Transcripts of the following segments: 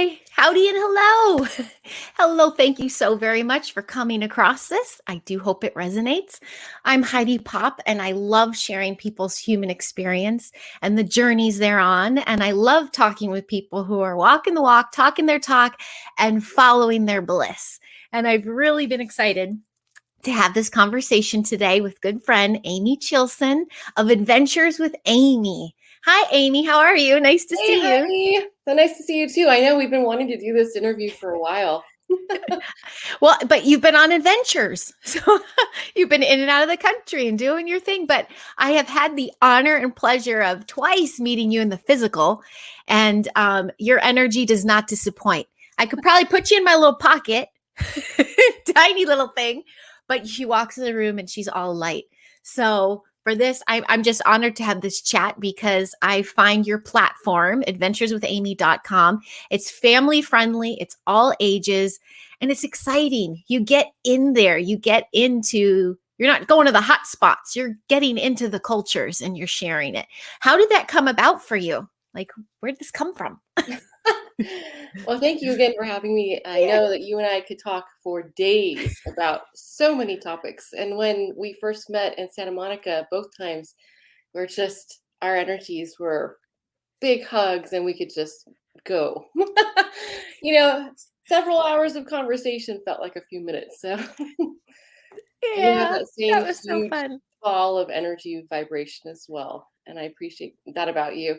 Hi, howdy and hello. Hello, thank you so very much for coming across this. I do hope it resonates. I'm Heidi Pop, and I love sharing people's human experience and the journeys they're on. And I love talking with people who are walking the walk, talking their talk, and following their bliss. And I've really been excited to have this conversation today with good friend Amie Chilson of Adventures with Amie. Hi, Amie. How are you? Nice to Hey, see you. Heidi. So nice to see you too. I know we've been wanting to do this interview for a while. Well, but you've been on adventures. So you've been in and out of the country and doing your thing. But I have had the honor and pleasure of twice meeting you in the physical, and your energy does not disappoint. I could probably put you in my little pocket, tiny little thing, but she walks in the room and she's all light. So for this, I'm just honored to have this chat because I find your platform, adventureswithamie.com. It's family friendly, it's all ages, and it's exciting. You get in there, you get into, you're not going to the hot spots, you're getting into the cultures and you're sharing it. How did that come about for you? Like, where did this come from? Well, thank you again for having me. I Yeah. know that you and I could talk for days about so many topics. And when we first met in Santa Monica, both times, we're just, our energies were big hugs and we could just go. You know, several hours of conversation felt like a few minutes. So you have Yeah, that same that was so huge fun. ball of energy vibration as well, and I appreciate that about you.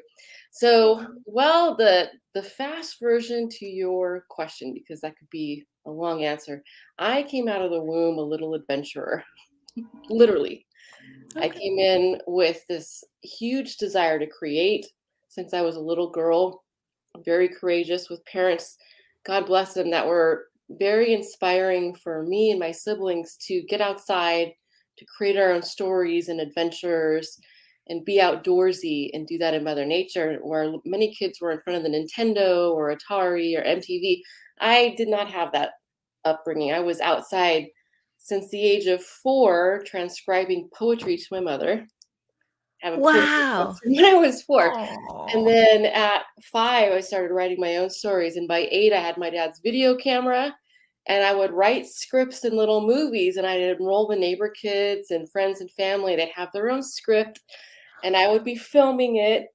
So, well, the fast version to your question, because that could be a long answer. I came out of the womb a little adventurer, literally. I Okay. came in with this huge desire to create since I was a little girl, very courageous with parents, God bless them, that were very inspiring for me and my siblings to get outside, to create our own stories and adventures and be outdoorsy and do that in Mother Nature, where many kids were in front of the Nintendo or Atari or MTV. I did not have that upbringing. I was outside since the age of 4, transcribing poetry to my mother. I have a poetry book Wow. from when I was 4. And Oh. then at 5, I started writing my own stories. And by 8, I had my dad's video camera and I would write scripts and little movies. And I'd enroll the neighbor kids and friends and family. They'd have their own script and I would be filming it.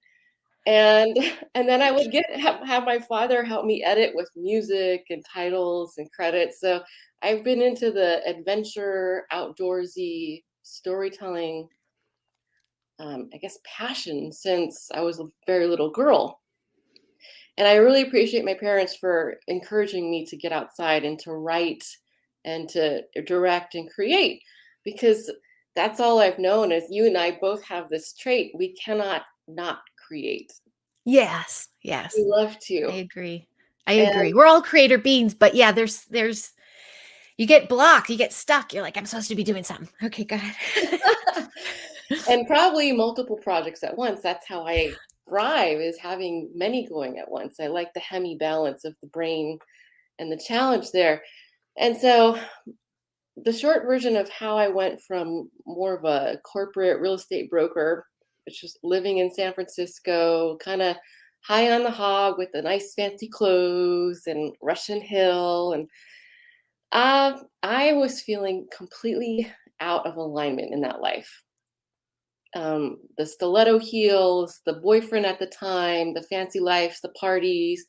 And and then I would have my father help me edit with music and titles and credits. So I've been into the adventure, outdoorsy storytelling, I guess, passion since I was a very little girl. And I really appreciate my parents for encouraging me to get outside and to write and to direct and create, because that's all I've known. Is you and I both have this trait. We cannot not create. Yes, We yes. love I to. agree. I And agree. We're all creator beings, but yeah, there's you get blocked, you get stuck. You're like, I'm supposed to be doing something. Okay, go ahead. and probably multiple projects at once. That's how I thrive, is having many going at once. I like the hemi balance of the brain and the challenge there. And so the short version of how I went from more of a corporate real estate broker, which was living in San Francisco, kind of high on the hog with the nice fancy clothes and Russian Hill. And I was feeling completely out of alignment in that life. The stiletto heels, the boyfriend at the time, the fancy life, the parties,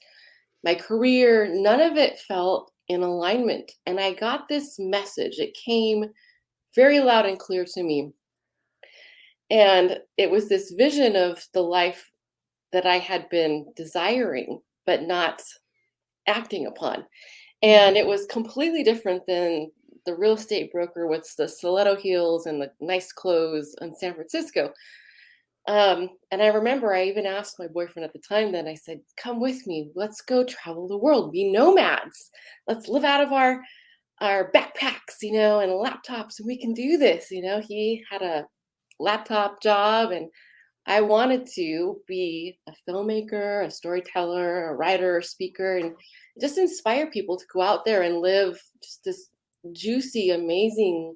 my career, none of it felt in alignment. And I got this message. It came very loud and clear to me. And it was this vision of the life that I had been desiring, but not acting upon. And it was completely different than the real estate broker with the stiletto heels and the nice clothes in San Francisco. And I remember I even asked my boyfriend at the time, then I said, come with me. Let's go travel the world, be nomads. Let's live out of our backpacks, and laptops, and we can do this. He had a laptop job, and I wanted to be a filmmaker, a storyteller, a writer, a speaker, and just inspire people to go out there and live just this juicy, amazing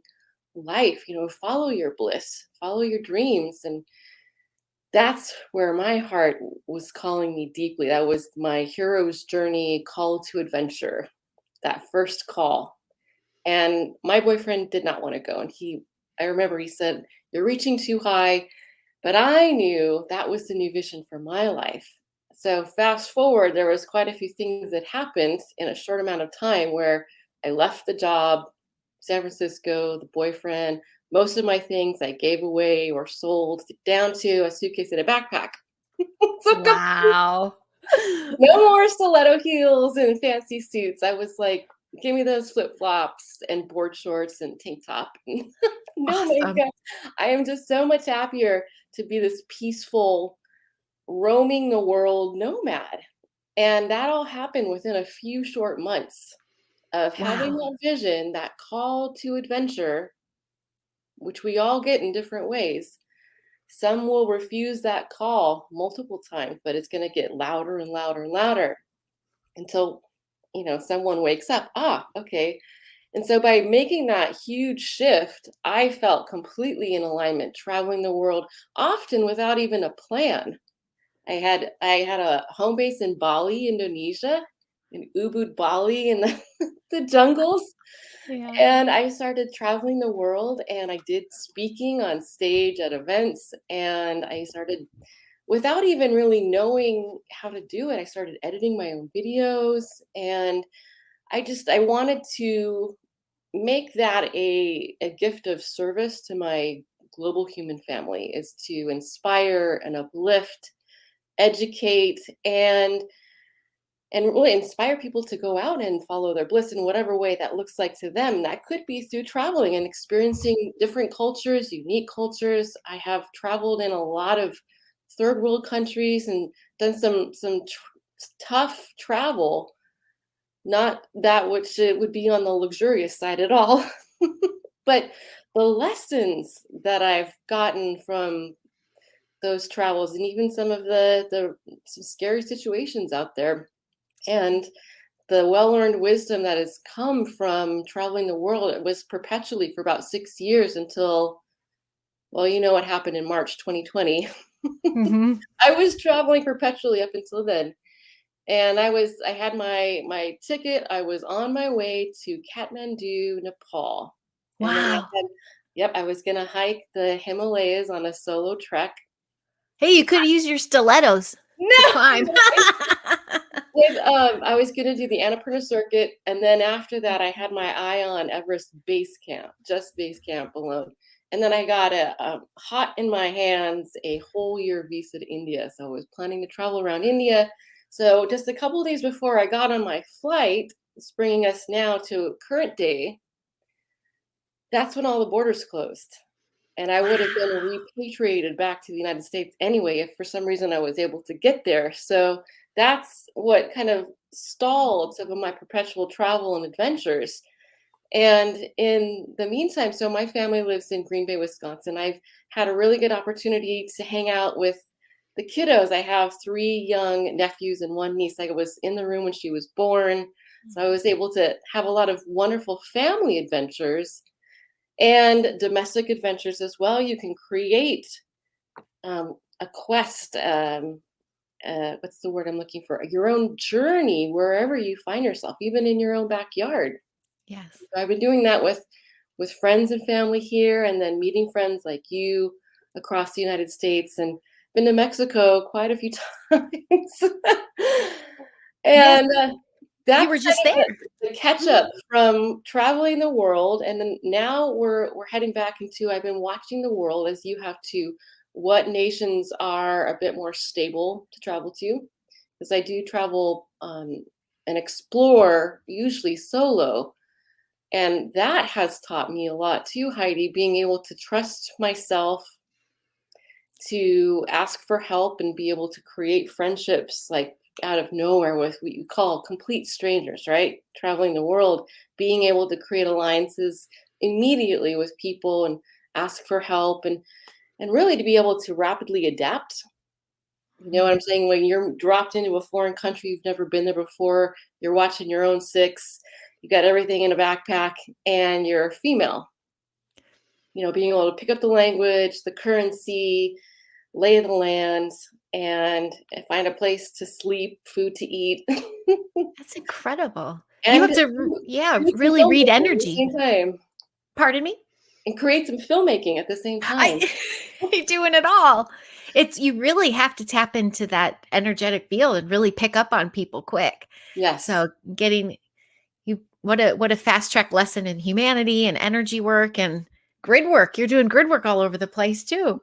life. Follow your bliss, follow your dreams. And that's where my heart was calling me deeply. That was my hero's journey call to adventure, that first call. And my boyfriend did not want to go. And I remember he said, "You're reaching too high." But I knew that was the new vision for my life. So fast forward, there was quite a few things that happened in a short amount of time where I left the job, San Francisco, the boyfriend, most of my things I gave away or sold down to a suitcase and a backpack. So Wow. no more stiletto heels and fancy suits. I was like, give me those flip flops and board shorts and tank top. No Awesome. makeup. I am just so much happier to be this peaceful, roaming the world nomad. And that all happened within a few short months of having Wow. that vision, that call to adventure, which we all get in different ways. Some will refuse that call multiple times, but it's going to get louder and louder and louder until someone wakes up. Ah, okay. And so by making that huge shift, I felt completely in alignment, traveling the world often without even a plan. I had a home base in Bali, Indonesia, in Ubud, Bali, in the, the jungles. Yeah. And I started traveling the world and I did speaking on stage at events. And I started, without even really knowing how to do it, I started editing my own videos. And I wanted to make that a gift of service to my global human family, is to inspire and uplift, educate, and really inspire people to go out and follow their bliss in whatever way that looks like to them. That could be through traveling and experiencing different cultures, unique cultures. I have traveled in a lot of third world countries and done tough travel, not that which it would be on the luxurious side at all. But the lessons that I've gotten from those travels, and even some of the some scary situations out there, and the well-earned wisdom that has come from traveling the world, it was perpetually for about 6 years until, well, you know what happened in March 2020. Hmm. I was traveling perpetually up until then. And I had my ticket. I was on my way to Kathmandu, Nepal. And then Wow. I was gonna hike the Himalayas on a solo trek. Hey, you could use your stilettos to climb. No, I was gonna do the Annapurna circuit, and then after that, I had my eye on Everest Base Camp, just Base Camp alone. And then I got a hot in my hands a whole year visa to India. So I was planning to travel around India. So just a couple of days before I got on my flight, it's bringing us now to current day, that's when all the borders closed. And I would have been Wow. repatriated back to the United States anyway if for some reason I was able to get there. So that's what kind of stalled some of my perpetual travel and adventures. And in the meantime, so my family lives in Green Bay, Wisconsin. I've had a really good opportunity to hang out with the kiddos. I have three young nephews and one niece. I was in the room when she was born. So I was able to have a lot of wonderful family adventures and domestic adventures as well. You can create a quest. What's the word I'm looking for? Your own journey wherever you find yourself, even in your own backyard. Yes. So I've been doing that with friends and family here, and then meeting friends like you across the United States, and been to Mexico quite a few times. Yes. And You that's were just kind of there. the catch up from traveling the world, and then now we're heading back into. I've been watching the world as you have to. What nations are a bit more stable to travel to? Because I do travel and explore usually solo, and that has taught me a lot too, Heidi, being able to trust myself, to ask for help and be able to create friendships like out of nowhere with what you call complete strangers, right? Traveling the world, being able to create alliances immediately with people and ask for help, and really to be able to rapidly adapt. You know what I'm saying? When you're dropped into a foreign country, you've never been there before, you're watching your own six, you got everything in a backpack, and you're a female. Being able to pick up the language, the currency, lay the land, and find a place to sleep, food to eat, That's incredible. You and have to, yeah, do some really read filmmaking at the energy. same time, Pardon me? and create some filmmaking at the same time. I You're doing it all. It's you really have to tap into that energetic field and really pick up on people quick. Yes. So getting you what a fast track lesson in humanity and energy work and grid work. You're doing grid work all over the place too.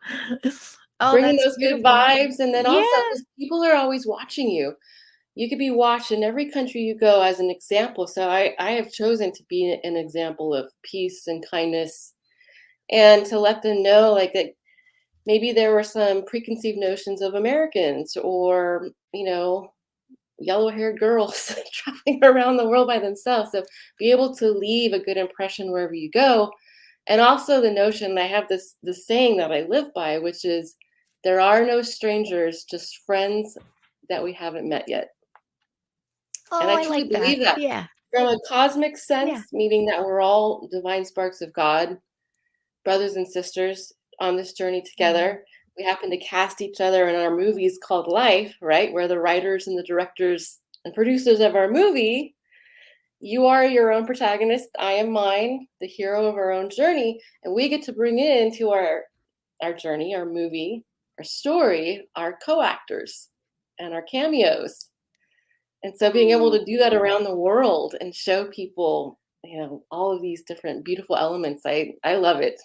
Oh, Bringing that's those good beautiful. vibes, and then Yeah. also, 'cause people are always watching you. You could be watched in every country you go as an example, so I have chosen to be an example of peace and kindness, and to let them know, like, that maybe there were some preconceived notions of Americans, or, yellow-haired girls traveling around the world by themselves, so be able to leave a good impression wherever you go. And also the notion that I have this saying that I live by, which is, "There are no strangers, just friends that we haven't met yet." And Oh, I I truly like that. believe that. Yeah. From a cosmic Yeah. sense, meaning that we're all divine sparks of God, brothers and sisters on this journey Mhm. together. We happen to cast each other in our movies called life, right? We're the writers and the directors and producers of our movie. You are your own protagonist. I am mine, the hero of our own journey, and we get to bring into our journey, our movie, our story, our co-actors and our cameos. And so being able Oh, to do that around the world and show people, all of these different beautiful elements, I love it.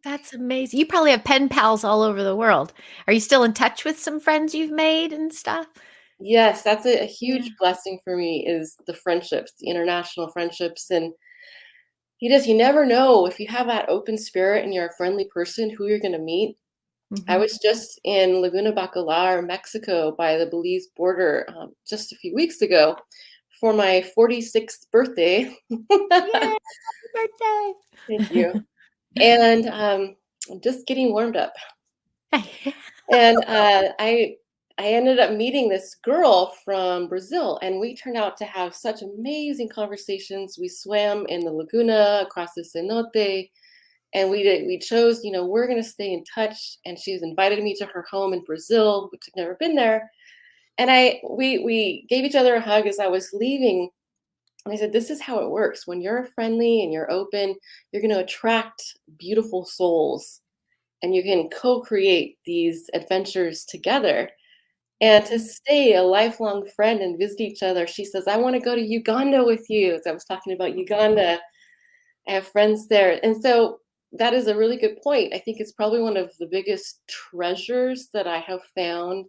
that's amazing. You probably have pen pals all over the world. Are you still in touch with some friends you've made and stuff? Yes, that's a Yeah. huge blessing for me, is the friendships, the international friendships. And you never know, if you have that open spirit and you're a friendly person, who you're going to meet. I Mhm. was just in Laguna Bacalar, Mexico, by the Belize border, just a few weeks ago for my 46th birthday. Yay, happy Thank you. birthday. And I'm just getting warmed up. And I ended up meeting this girl from Brazil, and we turned out to have such amazing conversations. We swam in the laguna across the cenote, and we chose, we're going to stay in touch. And she's invited me to her home in Brazil, which I've never been there. And we gave each other a hug as I was leaving. And I said, this is how it works. When you're friendly and you're open, you're going to attract beautiful souls, and you can co-create these adventures together. And to stay a lifelong friend and visit each other, she says, I want to go to Uganda with you. So I was talking about Uganda. I have friends there. And so that is a really good point. I think it's probably one of the biggest treasures that I have found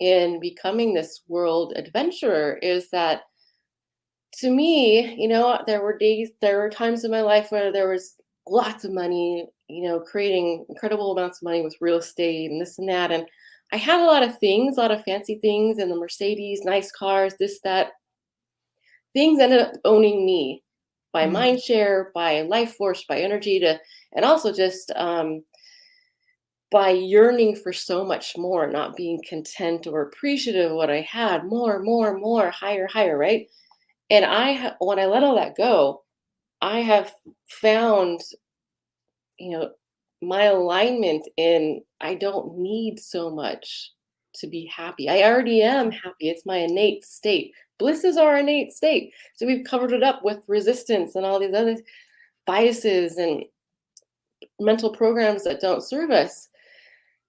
in becoming this world adventurer, is that, to me, there were times in my life where there was lots of money, creating incredible amounts of money with real estate and this and that. And I had a lot of things, a lot of fancy things, and the Mercedes, nice cars, this, that. Things ended up owning me by Mm. mind share, by life force, by energy, and also just by yearning for so much more, not being content or appreciative of what I had, more, more, more, higher, higher, right? And when I let all that go, I have found, you know, my alignment in, I don't need so much to be happy. I already am happy. It's my innate state. Bliss is our innate state. So we've covered it up with resistance and all these other biases and mental programs that don't serve us.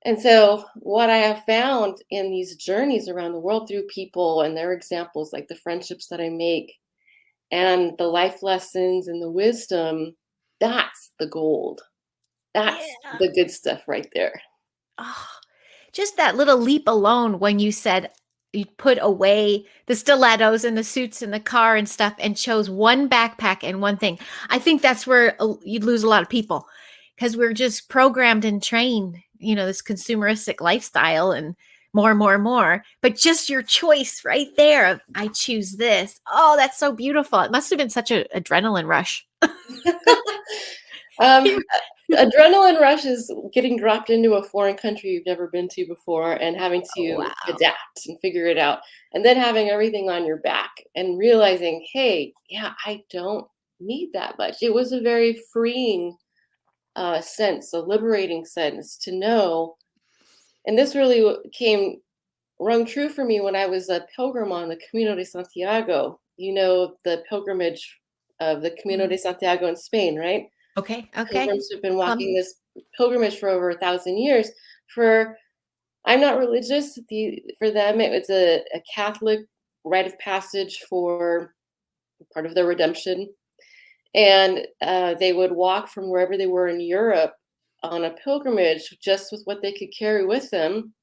And so, what I have found in these journeys around the world through people and their examples, like the friendships that I make and the life lessons and the wisdom, that's the gold. That's Yeah. the good stuff right there. Oh, just that little leap alone when you said you put away the stilettos and the suits in the car and stuff and chose one backpack and one thing. I think that's where you'd lose a lot of people because we're just programmed and trained, this consumeristic lifestyle and more and more and more. But just your choice right there of I choose this. Oh, that's so beautiful. It must have been such an adrenaline rush. um, Adrenaline rush is getting dropped into a foreign country you've never been to before and having Oh, to wow. adapt and figure it out. And then having everything on your back and realizing, hey, yeah, I don't need that much. It was a very freeing sense, a liberating sense to know And this really came rung true for me when I was a pilgrim on the Camino de Santiago. You know, the pilgrimage of the Camino de Mm. Santiago in Spain, right? Okay. Okay. Pilgrims have been Plum. walking this pilgrimage for over 1,000 years. For I'm not religious. For them, it was a Catholic rite of passage for part of their redemption, and they would walk from wherever they were in Europe on a pilgrimage, just with what they could carry with them,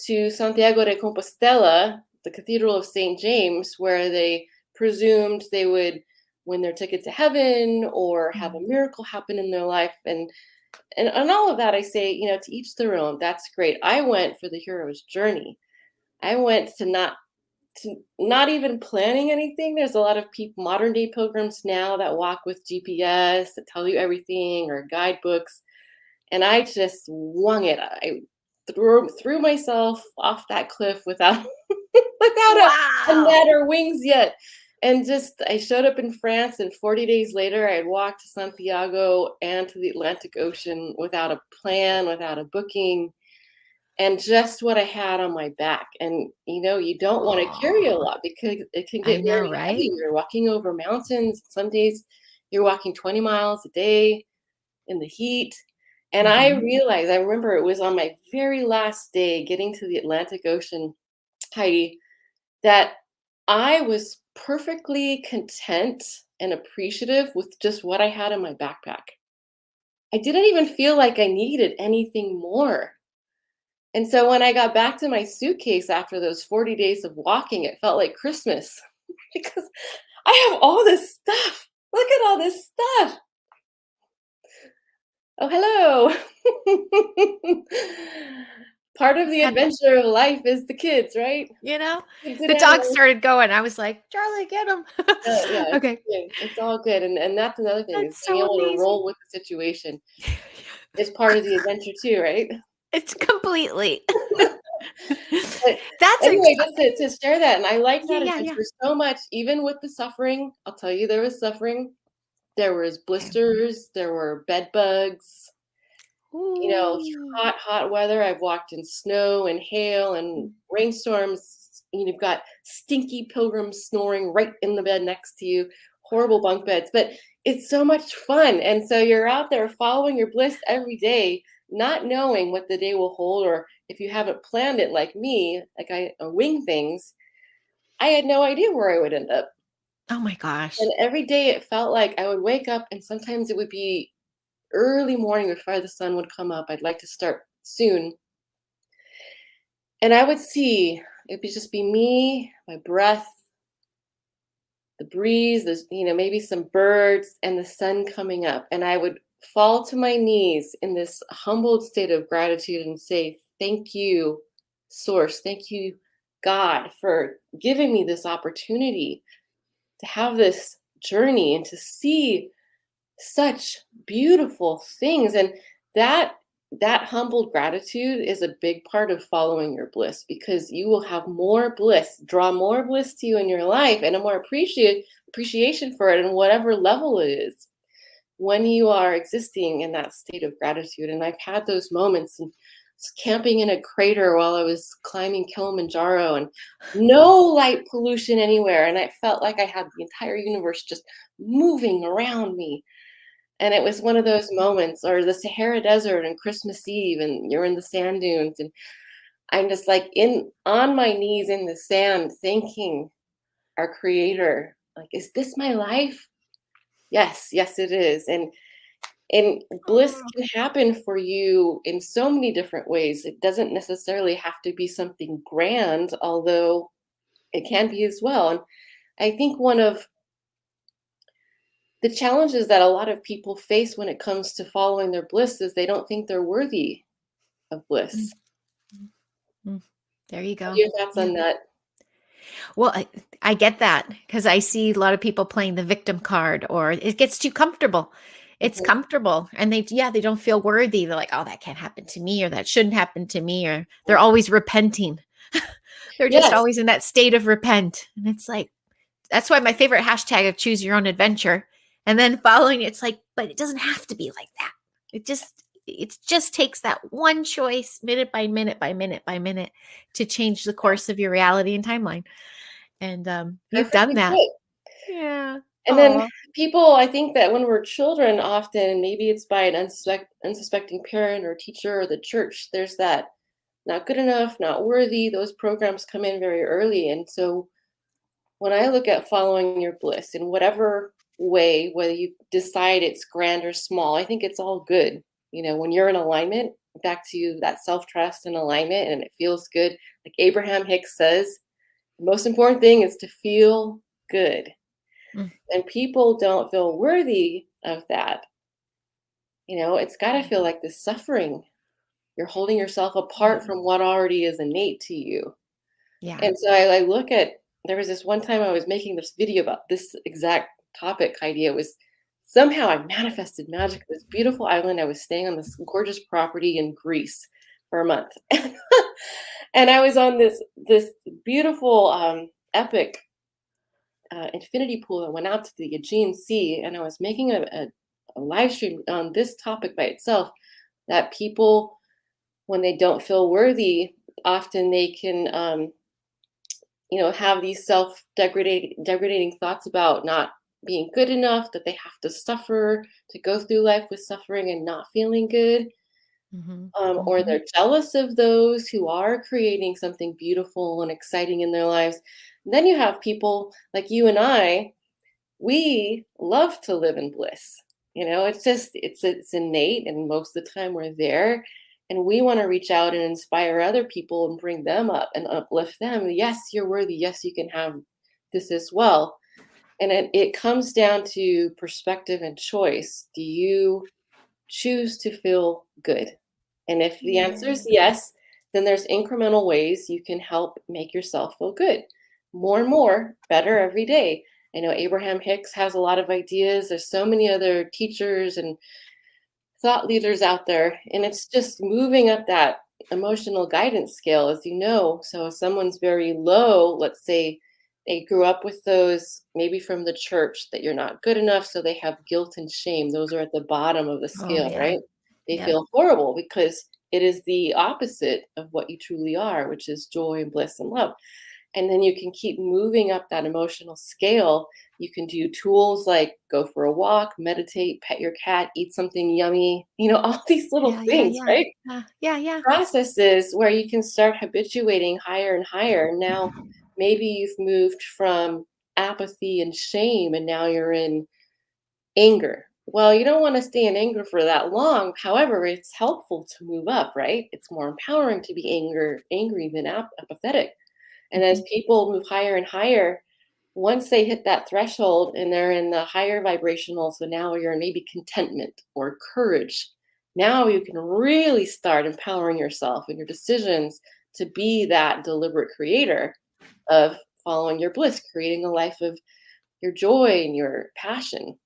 to Santiago de Compostela, the Cathedral of St. James, where they presumed they would win their ticket to heaven or have a Mm. miracle happen in their life. And all of that, I say, to each their own. That's great. I went for the hero's journey. I went to not even planning anything. There's a lot of people, modern day pilgrims now, that walk with GPS that tell you everything, or guidebooks. And I just wung it. I threw myself off that cliff without without a Wow. net or wings yet. And just I showed up in France, and 40 days later I had walked to Santiago and to the Atlantic Ocean without a plan, without a booking, and just what I had on my back. And you don't want to carry a Oh, lot because it can I get know, very right? heavy. You're walking over mountains. Some days you're walking 20 miles a day in the heat. And I Hmm. realized, I remember it was on my very last day getting to the Atlantic Ocean, Heidi, that I was perfectly content and appreciative with just what I had in my backpack. I didn't even feel like I needed anything more. And so when I got back to my suitcase after those 40 days of walking, it felt like Christmas because I have all this stuff. Look at all this stuff. Oh, hello. Part of the And adventure of life is the kids, right? you know, Kids and the dog animals. started going. I was like, Charlie, get him. Yeah, it's Okay. good. It's all good. And that's another thing, is That's being so able to amazing. roll with the situation is part of the adventure too, right? It's completely. But That's anyway, ex- just to share that, and I like yeah, that yeah, yeah. adventure so much, even with the suffering. I'll tell you, there was suffering. There was blisters. There were bed bugs. You know, Ooh. hot, hot weather. I've walked in snow and hail and rainstorms. You've got stinky pilgrims snoring right in the bed next to you. Horrible bunk beds, but it's so much fun. And so you're out there following your bliss every day, not knowing what the day will hold, or if you haven't planned it like me, like I wing things. I had no idea where I would end up. Oh my gosh. And every day it felt like I would wake up, and sometimes it would be early morning before the sun would come up. I'd like to start soon. And I would see it would just be me, my breath, the breeze, there's, maybe some birds and the sun coming up. And I would fall to my knees in this humbled state of gratitude and say, thank you, Source. Thank you, God, for giving me this opportunity to have this journey and to see such beautiful things. And that that humbled gratitude is a big part of following your bliss, because you will have more bliss, draw more bliss to you in your life, and a more appreciation for it, and whatever level it is, when you are existing in that state of gratitude. And I've had those moments, and camping in a crater while I was climbing Kilimanjaro, and no light pollution anywhere, and I felt like I had the entire universe just moving around me. And it was one of those moments, or the Sahara Desert and Christmas Eve, and you're in the sand dunes, and I'm just like in on my knees in the sand, thanking our creator. Like, is this my life? Yes, yes, it is. And bliss Oh. can happen for you in so many different ways. It doesn't necessarily have to be something grand, although it can be as well. And I think one of the challenges that a lot of people face when it comes to following their bliss is they don't think they're worthy of Mm, bliss. mm, mm. There you What are go. your thoughts Yeah. on that? Well, I get that because I see a lot of people playing the victim card, or it gets too comfortable. It's Mhm. comfortable, and they don't feel worthy. They're like, oh, that can't happen to me, or that shouldn't happen to me, or they're always repenting. They're just Yes. always in that state of repent. And it's like, that's why my favorite hashtag of choose your own adventure. And then following it's like, but it doesn't have to be like that. It just, it just takes that one choice, minute by minute by minute by minute, to change the course of your reality and timeline. And you've done Perfectly that. put. Yeah. And then Oh. people, I think that when we're children, often maybe it's by an unsuspecting parent or teacher or the church, there's that not good enough, not worthy. Those programs come in very early. And so when I look at following your bliss in whatever way, whether you decide it's grand or small, I think it's all good. When you're in alignment, back to that self trust and alignment, and it feels good. Like Abraham Hicks says, the most important thing is to feel good. Mm. And people don't feel worthy of that. It's got to feel like this suffering. You're holding yourself Yeah. apart from what already is innate to you. Yeah. And so I look at, there was this one time I was making this video about this exact topic idea. Was somehow I manifested magic, this beautiful island. I was staying on this gorgeous property in Greece for a month. And I was on this beautiful epic infinity pool that went out to the Aegean Sea, and I was making a live stream on this topic by itself, that people, when they don't feel worthy, often they can have these degrading thoughts about not being good enough, that they have to suffer to go through life with suffering and not feeling good. Mhm. Or Mhm. they're jealous of those who are creating something beautiful and exciting in their lives. And then you have people like you and I. We love to live in bliss. It's innate, and most of the time we're there, and we want to reach out and inspire other people and bring them up and uplift them. Yes, you're worthy. Yes, you can have this as well. And it comes down to perspective and choice. Do you choose to feel good? And if the answer is Yeah. yes, then there's incremental ways you can help make yourself feel good. More and more, better every day. I know Abraham Hicks has a lot of ideas. There's so many other teachers and thought leaders out there. And it's just moving up that emotional guidance scale, as you know. So if someone's very low, let's say they grew up with those maybe from the church, that you're not good enough. So they have guilt and shame. Those are at the bottom of the Oh, scale, yeah. right? They Yep. feel horrible because it is the opposite of what you truly are, which is joy and bliss and love. And then you can keep moving up that emotional scale. You can do tools like go for a walk, meditate, pet your cat, eat something yummy, all these little Yeah, yeah, things, yeah. right? Yeah, yeah. Processes where you can start habituating higher and higher. Now, maybe you've moved from apathy and shame, and now you're in anger. Well, you don't want to stay in anger for that long. However, it's helpful to move up, right? It's more empowering to be angry than apathetic. And as Mhm. people move higher and higher, once they hit that threshold and they're in the higher vibrational, so now you're in maybe contentment or courage, now you can really start empowering yourself and your decisions to be that deliberate creator of following your bliss, creating a life of your joy and your passion.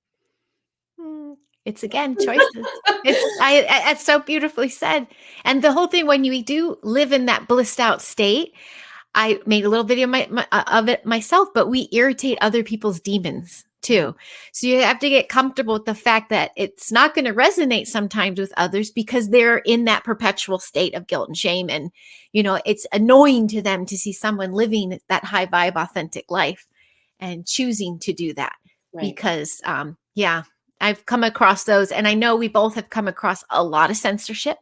Mm. It's again choices. It's so beautifully said. And the whole thing, when you do live in that blissed out state, I made a little video of it myself, but we irritate other people's demons too. So you have to get comfortable with the fact that it's not going to resonate sometimes with others because they're in that perpetual state of guilt and shame. And, it's annoying to them to see someone living that high vibe, authentic life and choosing to do that Right. because, yeah, I've come across those. And I know we both have come across a lot of censorship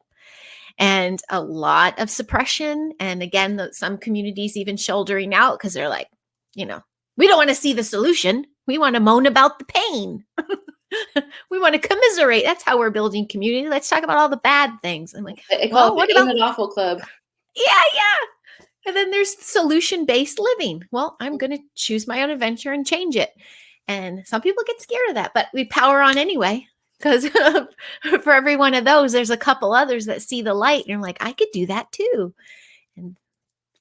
and a lot of suppression. And again, some communities even shouldering out because they're like, we don't want to see the solution. We want to moan about the pain. We want to commiserate. That's how we're building community. Let's talk about all the bad things. I'm like, I call it well, the what Ain't about, It Awful Club. yeah, yeah. And then there's solution based living. Well, I'm going to choose my own adventure and change it. And some people get scared of that, but we power on anyway. Because for every one of those, there's a couple others that see the light and you're like, I could do that too. And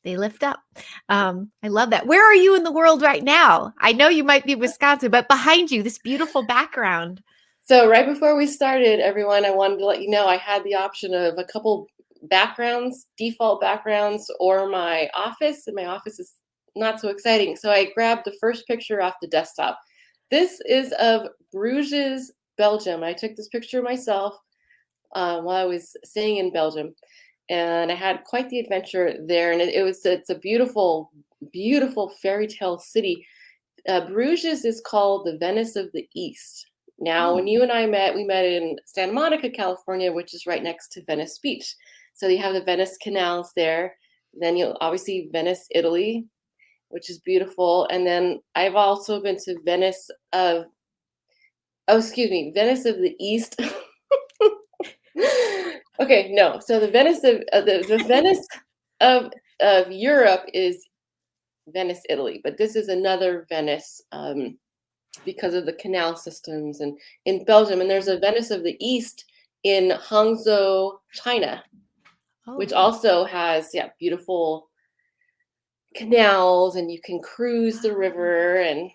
they lift up. I love that. Where are you in the world right now? I know you might be Wisconsin, but behind you, this beautiful background. So right before we started, everyone, I wanted to let you know I had the option of a couple backgrounds, default backgrounds, or my office, and my office is not so exciting. So I grabbed the first picture off the desktop. This is of Bruges, Belgium. I took this picture myself. while I was staying in Belgium, and I had quite the adventure there. And it's a beautiful, beautiful fairy tale city. Bruges is called the Venice of the East. Now, when Oh, you and I met, we met in Santa Monica, California, which is right next to Venice Beach. So you have the Venice canals there. Then you'll obviously Venice, Italy, which is beautiful. And then I've also been to Venice of, oh, excuse me, Venice of the East. Okay, no. So the Venice of the Venice of Europe is Venice, Italy, but this is another Venice, because of the canal systems, and in Belgium. And there's a Venice of the East in Hangzhou, China, which oh, also has, yeah, beautiful canals, and you can cruise the wow. river. And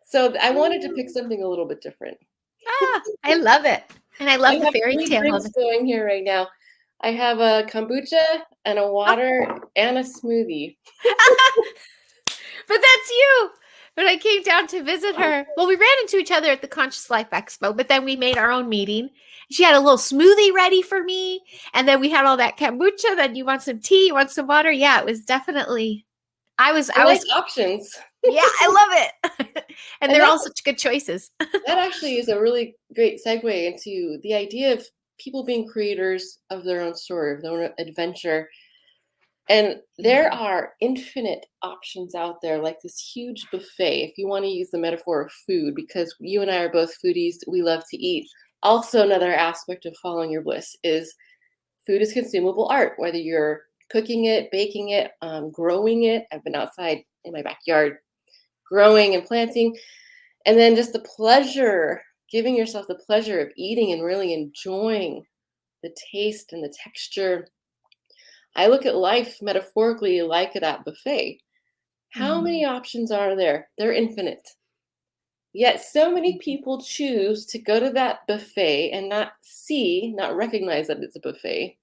so I wanted to pick Ooh. something a little bit different. Ah, I love it. And I I love the have fairy three tale of drinks it. going here right now. I have a kombucha and a Oh. water and a smoothie. But that's you. When I came down to visit her, well, we ran into each other at the Conscious Life Expo, but then we made our own meeting. She had a little smoothie ready for me. And then we had all that kombucha. Then you want some tea, you want some water. Yeah, it was definitely, I I like was, options. yeah, I love it. And And they're that all such good choices. that actually is a really great segue into the idea of people being creators of their own story, of their own adventure. And there Yeah. are infinite options out there, like this huge buffet, if you want to use the metaphor of food, because you and I are both foodies, we love to eat. Also, another aspect of following your bliss is food is consumable art, whether you're cooking it, baking it, growing it. I've been outside in my backyard growing and planting. And then just the pleasure, giving yourself the pleasure of eating and really enjoying the taste and the texture. I look at life metaphorically like that buffet. How Mhm. many options are there? They're infinite. Yet so many people choose to go to that buffet and not see, not recognize that it's a buffet.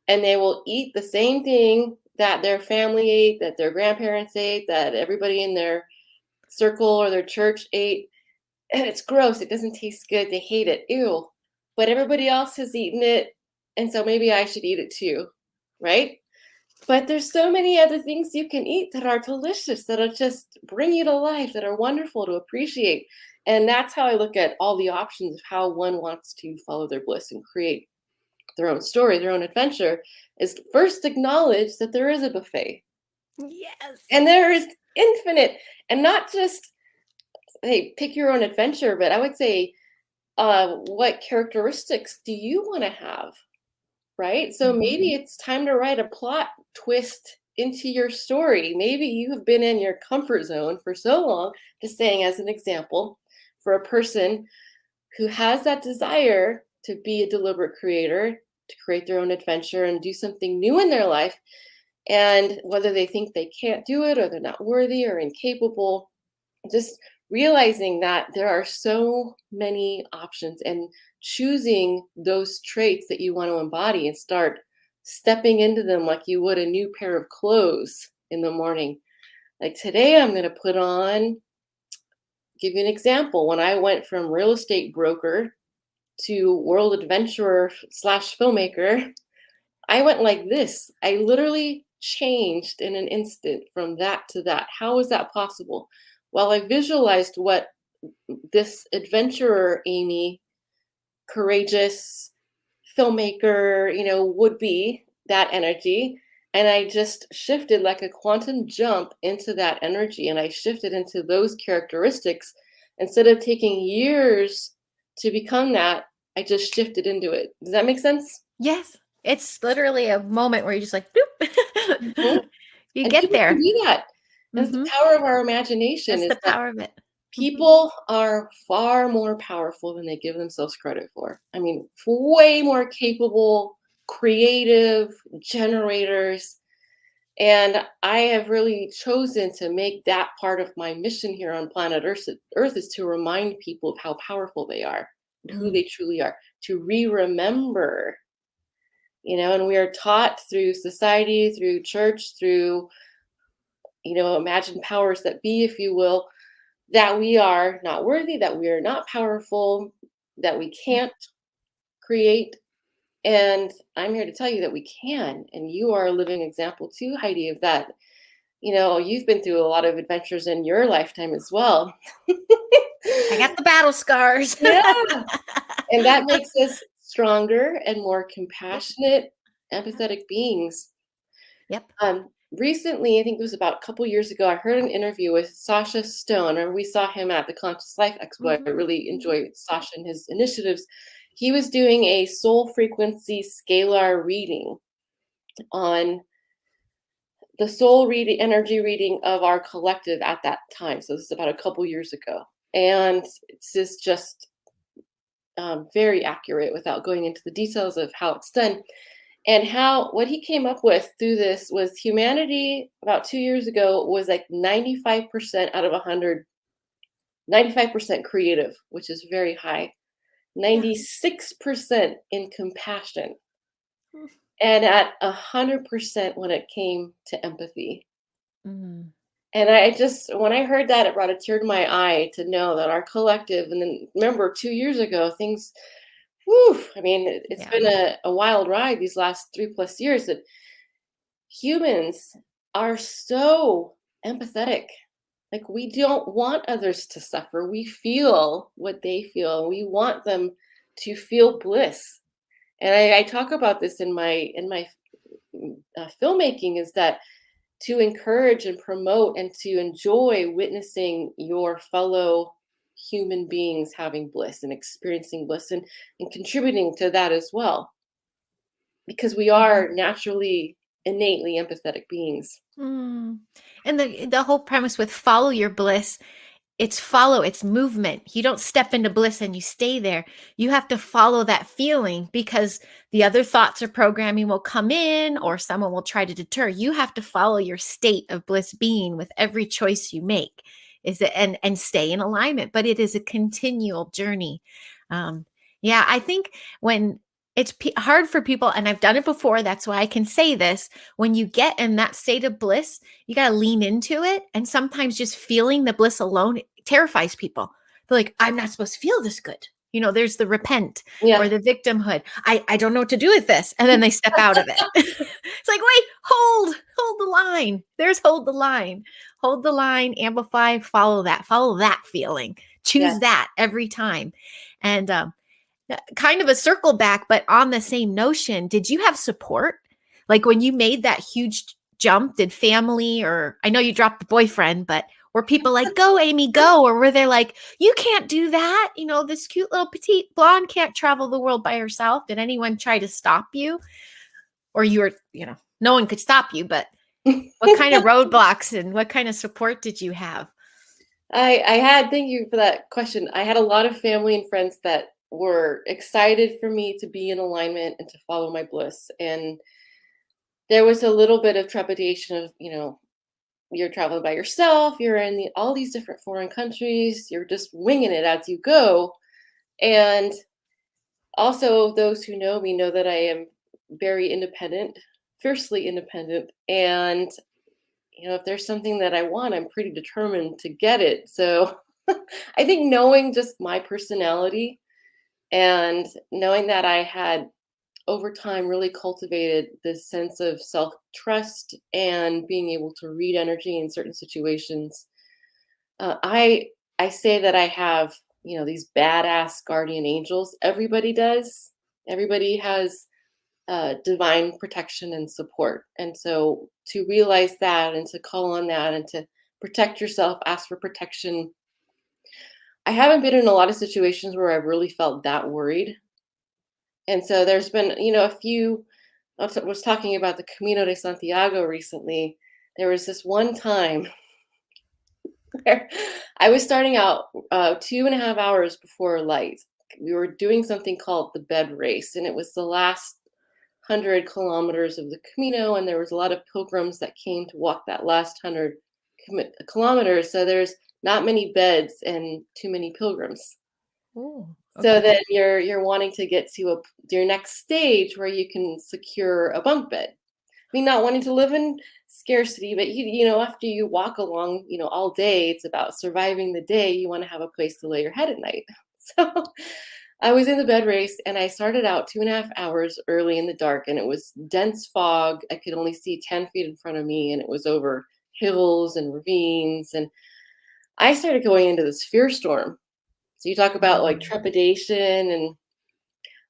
And they will eat the same thing that their family ate, that their grandparents ate, that everybody in their circle or their church ate. And it's gross. It doesn't taste good. They hate it. Ew. But everybody else has eaten it. And so maybe I should eat it too. Right? But there's so many other things you can eat that are delicious, that'll just bring you to life, that are wonderful to appreciate. And that's how I look at all the options of how one wants to follow their bliss and create their own story, their own adventure, is first acknowledge that there is a buffet Yes. and there is infinite, and not just, hey, pick your own adventure, but I would say, what characteristics do you want to have? Right? So Mhm. maybe it's time to write a plot twist into your story. Maybe you have been in your comfort zone for so long, just saying as an example, for a person who has that desire to be a deliberate creator, to create their own adventure and do something new in their life. And whether they think they can't do it or they're not worthy or incapable, just realizing that there are so many options and choosing those traits that you want to embody and start stepping into them like you would a new pair of clothes in the morning. Like today, I'm going to put on, give you an example. When I went from real estate broker to world adventurer slash filmmaker, I went like this. I literally changed in an instant from that to that. How is that possible? Well, I visualized what this adventurer Amie, courageous filmmaker, would be, that energy. And I just shifted like a quantum jump into that energy. And I shifted into those characteristics. Instead of taking years to become that, I just shifted into it. Does that make sense? Yes. It's literally a moment where you're just like, boop. Mhm. You And get people can there. do that. And it's the Mhm. power of our imagination That's is the that power of it. Mhm. people are far more powerful than they give themselves credit for. I mean, way more capable, creative generators. And I have really chosen to make that part of my mission here on planet Earth is to remind people of how powerful they are, and who Mm. they truly are, to remember, and we are taught through society, through church, through, imagined powers that be, if you will, that we are not worthy, that we are not powerful, that we can't create. And I'm here to tell you that we can. And you are a living example too, Heidi, of that. You've been through a lot of adventures in your lifetime as well. I got the battle scars. Yeah. And that makes us stronger and more Yep. compassionate, empathetic beings. Yep. Recently, I think it was about a couple years ago, I heard an interview with Sasha Stone, or we saw him at the Conscious Life Expo. I Mhm. really enjoy Sasha and his initiatives. He was doing a soul frequency scalar reading on the soul reading, energy reading of our collective at that time. So this is about a couple years ago. And it's just very accurate without going into the details of how it's done. And how what he came up with through this was humanity about 2 years ago was like 95% out of 100, 95% creative, which is very high, Yeah. 96% in compassion, Mm. and at 100% when it came to empathy. Mm. And I just, when I heard that, it brought a tear to my eye to know that our collective, and then remember 2 years ago, things, whew, I mean, it's Yeah. been a wild ride these last 3+ years, that humans are so empathetic. Like, we don't want others to suffer. We feel what they feel. We want them to feel bliss. And I talk about this in my filmmaking, is that to encourage and promote and to enjoy witnessing your fellow human beings having bliss and experiencing bliss, and contributing to that as well, because we Mhm. are naturally innately empathetic beings. Mm. And the whole premise with follow your bliss, it's movement. You don't step into bliss and you stay there. You have to follow that feeling, because the other thoughts or programming will come in, or someone will try to deter. You have to follow your state of bliss being with every choice you make. Is it and stay in alignment, but it is a continual journey. Um yeah, I think when it's hard for people, and I've done it before, that's why I can say this. When you get in that state of bliss, you got to lean into it. And sometimes just feeling the bliss alone terrifies people. They're like, I'm not supposed to feel this good. There's the repent or Yeah, the victimhood. I don't know what to do with this. And then they step out of it. It's like, wait, hold the line. There's hold the line, amplify, follow that feeling. yeah. Choose that every time. And kind of a circle back, but on the same notion, did you have support? Like when you made that huge jump, did family, or I know you dropped the boyfriend, but were people like, go, Amie, go? Or were they like, you can't do that? This cute little petite blonde can't travel the world by herself. Did anyone try to stop you? Or you were, no one could stop you, but what kind of roadblocks and what kind of support did you have? Thank you for that question. I had a lot of family and friends that were excited for me to be in alignment and to follow my bliss. And there was a little bit of trepidation of, you're traveling by yourself, you're in all these different foreign countries, you're just winging it as you go. And also, those who know me know that I am very independent, fiercely independent. And, if there's something that I want, I'm pretty determined to get it. So I think knowing just my personality, and knowing that I had over time really cultivated this sense of self trust and being able to read energy in certain situations. I say that I have, these badass guardian angels. Everybody does. Everybody has divine protection and support. And so to realize that and to call on that and to protect yourself, ask for protection. I haven't been in a lot of situations where I've really felt that worried. And so there's been, a few. I was talking about the Camino de Santiago recently. There was this one time where I was starting out 2.5 hours before light. We were doing something called the bed race, and it was the last 100 kilometers of the Camino, and there was a lot of pilgrims that came to walk that last 100 kilometers. So there's not many beds and too many pilgrims. Oh, So okay. then you're wanting to get to your next stage where you can secure a bunk bed. I mean, not wanting to live in scarcity, but after you walk along, all day, it's about surviving the day. You want to have a place to lay your head at night. So I was in the bed race and I started out 2.5 hours early in the dark, and it was dense fog. I could only see 10 feet in front of me, and it was over hills and ravines. And I started going into this fear storm. So you talk about like Mm. trepidation, and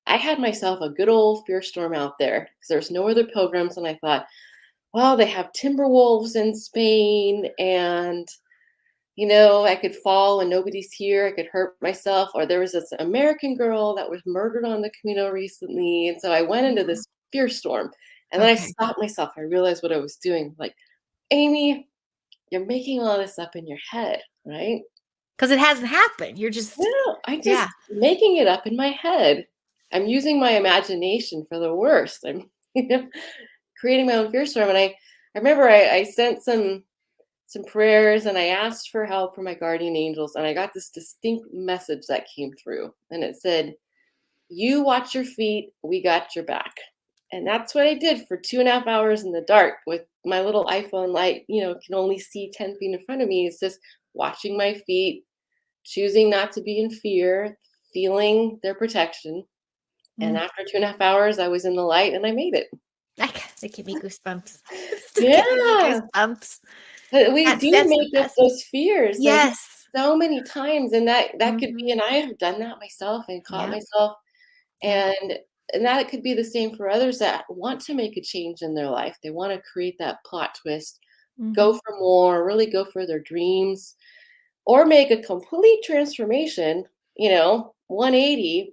I had myself a good old fear storm out there because there's no other pilgrims. And I thought, well, they have timber wolves in Spain, and I could fall and nobody's here. I could hurt myself. Or there was this American girl that was murdered on the Camino recently. And so I went into this fear storm. And then I Okay. stopped myself. I realized what I was doing. Like, Amie, you're making all this up in your head, right? Because it hasn't happened. You're just, No, I'm yeah. just making it up in my head. I'm using my imagination for the worst. I'm, creating my own fear storm. And I remember I sent some prayers and I asked for help from my guardian angels, and I got this distinct message that came through, and it said, "You watch your feet, we got your back." And that's what I did for 2.5 hours in the dark with my little iPhone light. Can only see 10 feet in front of me. It's just watching my feet, choosing not to be in fear, feeling their protection. And Mm. after 2.5 hours, I was in the light and I made it. They give me goosebumps. Still giving me Yeah. goosebumps. But we do That's the make up best. those fears, like, Yes. so many times, and that could be, Mhm. and I have done that myself and caught Yep. myself, Yep. and that could be the same for others that want to make a change in their life. They wanna create that plot twist, go Mhm. for more, really go for their dreams, or make a complete transformation, 180,